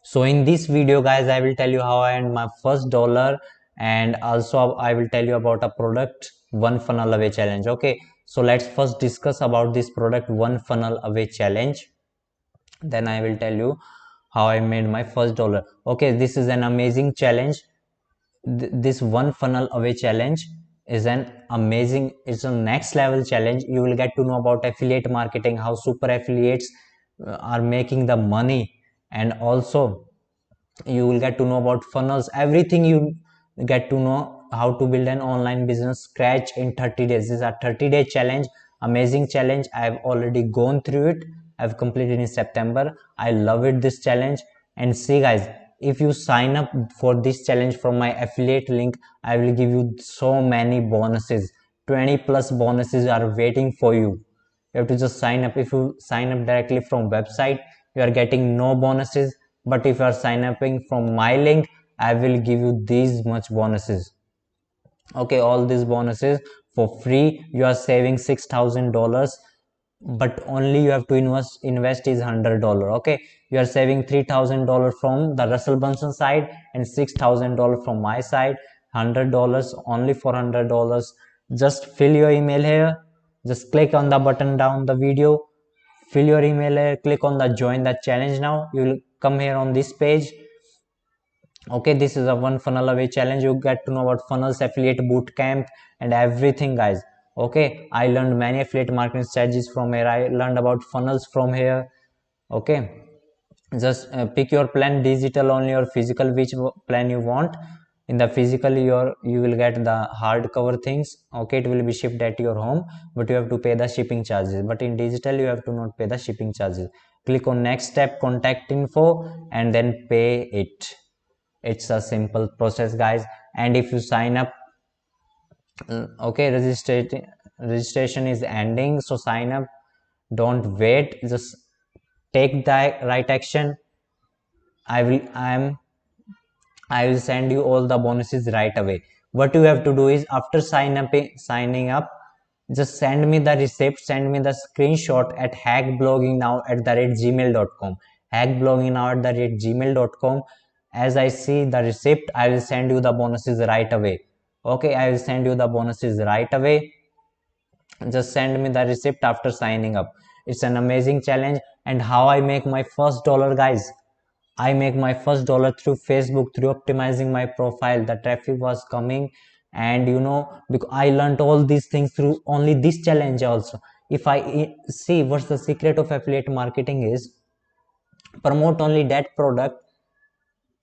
So in this video guys, I will tell you how I earned my first dollar, and also I will tell you about a product one funnel away challenge. Okay, so let's first discuss about this product one funnel away challenge. Then I will tell you how I made my first dollar. Okay, this is an amazing challenge. This one funnel away challenge is an amazing, it's a next level challenge. You will get to know about affiliate marketing, how super affiliates are making the money, and also you will get to know about funnels, everything. You get to know how to build an online business scratch in 30 days. This is a 30-day challenge, amazing challenge. I've already gone through it. I've completed in September. I love it, this challenge. And see guys, if you sign up for this challenge from my affiliate link, I will give you so many bonuses. 20 plus bonuses are waiting for you. You have to just sign up. If you sign up directly from website, you are getting no bonuses, but if you are sign upping from my link, I will give you these much bonuses. Okay, all these bonuses for free. You are saving $6,000, but only you have to invest is $100. Okay, you are saving $3,000 from the Russell Brunson side and $6,000 from my side. $100 only for $100. Just fill your email here. Just click on the button down the video, fill your email here, click on the join the challenge. Now you will come here on this page. Okay, this is a one funnel away challenge. You get to know about funnels, affiliate boot camp, and everything guys. Okay, I learned many affiliate marketing strategies from here. I learned about funnels from here. Okay, just pick your plan, digital only or physical, which plan you want. In the physical, you will get the hardcover things. Okay, it will be shipped at your home, but you have to pay the shipping charges. But in digital, you have to not pay the shipping charges. Click on next step, contact info, and then pay it. It's a simple process guys. And if you sign up, okay, registration is ending, so sign up. Don't wait, just take the right action. I will send you all the bonuses right away. What you have to do is, after signing up, just send me the receipt, send me the screenshot at hackbloggingnow@gmail.com. Hackbloggingnow@gmail.com. As I see the receipt, I will send you the bonuses right away. Okay, I will send you the bonuses right away. Just send me the receipt after signing up. It's an amazing challenge. And how I make my first dollar guys, I make my first dollar through Facebook, through optimizing my profile. The traffic was coming, and because I learned all these things through only this challenge also. If I see what's the secret of affiliate marketing is, promote only that product,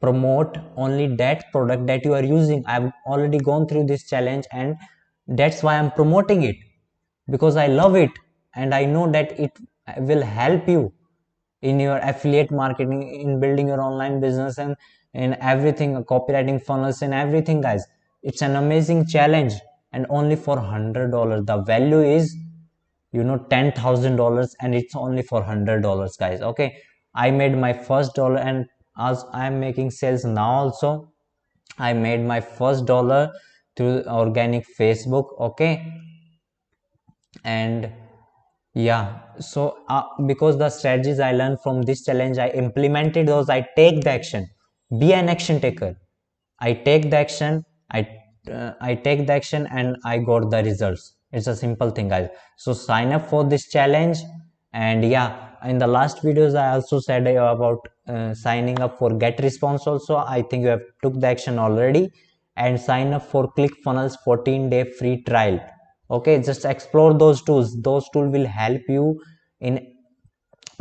that you are using. I've already gone through this challenge, and that's why I'm promoting it, because I love it, and I know that it will help you in your affiliate marketing, in building your online business, and in everything, copywriting funnels and everything guys. It's an amazing challenge, and only for $100. The value is $10,000, and it's only for $100 guys. Okay, I made my first dollar, and as I'm making sales now also, I made my first dollar through organic Facebook. Okay, and yeah, so because the strategies I learned from this challenge, I implemented those. I take the action. Be an action taker. I take the action. I take the action, and I got the results. It's a simple thing guys. So sign up for this challenge. And yeah, in the last videos I also said about signing up for get response also. I think you have took the action already. And sign up for ClickFunnels 14-day free trial. Okay, just explore those tools. Those tools will help you in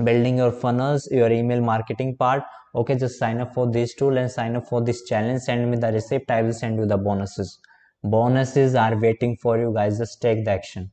building your funnels, your email marketing part. Okay, just sign up for this tool and sign up for this challenge. Send me the receipt, I will send you the bonuses. Bonuses are waiting for you guys. Just take the action.